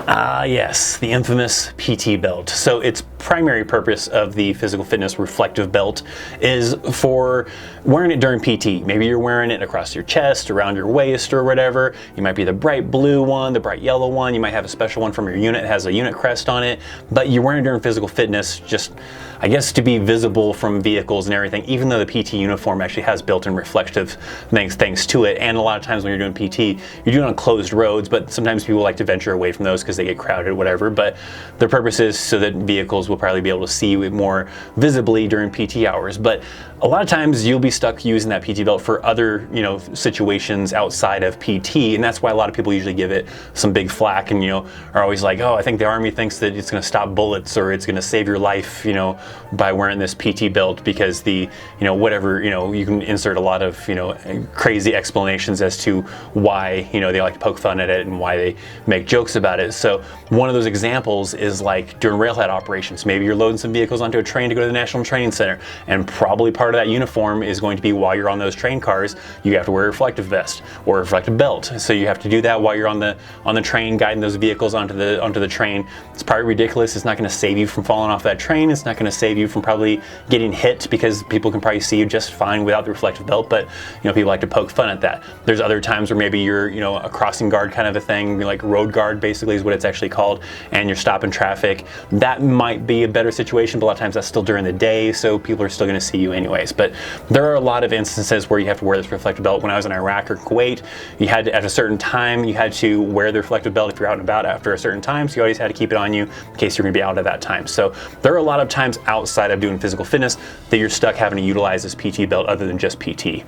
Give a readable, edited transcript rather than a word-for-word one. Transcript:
Yes, the infamous PT belt. So its primary purpose of the physical fitness reflective belt is for wearing it during PT. Maybe you're wearing it across your chest, around your waist or whatever. You might be the bright blue one, the bright yellow one. You might have a special one from your unit that has a unit crest on it, but you're wearing it during physical fitness just, I guess, to be visible from vehicles and everything, even though the PT uniform actually has built-in reflective things to it. And a lot of times when you're doing PT, you're doing on closed roads, but sometimes people like to venture away from those because they get crowded or whatever. But the purpose is so that vehicles will probably be able to see you more visibly during PT hours. But a lot of times you'll be stuck using that PT belt for other, situations outside of PT, and that's why a lot of people usually give it some big flack and, are always like, oh, I think the Army thinks that it's going to stop bullets or it's going to save your life, by wearing this PT belt because the, whatever, you can insert a lot of, crazy explanations as to why, they like to poke fun at it and why they make jokes about it. So one of those examples is like during railhead operations. Maybe you're loading some vehicles onto a train to go to the National Training Center, and probably part of that uniform is going to be while you're on those train cars, you have to wear a reflective vest or a reflective belt. So you have to do that while you're on the train guiding those vehicles onto the train. It's probably ridiculous. It's not going to save you from falling off that train. It's not going to save you from probably getting hit because people can probably see you just fine without the reflective belt, but people like to poke fun at that. There's other times where maybe you're a crossing guard kind of a thing, like road guard basically is what it's actually called, and you're stopping traffic. That might be a better situation, but a lot of times that's still during the day, so people are still going to see you anyways. But there are a lot of instances where you have to wear this reflective belt. When I was in Iraq or Kuwait, you had to, at a certain time, you had to wear the reflective belt if you're out and about after a certain time, so you always had to keep it on you in case you're going to be out at that time. So there are a lot of times outside of doing physical fitness that you're stuck having to utilize this PT belt other than just PT.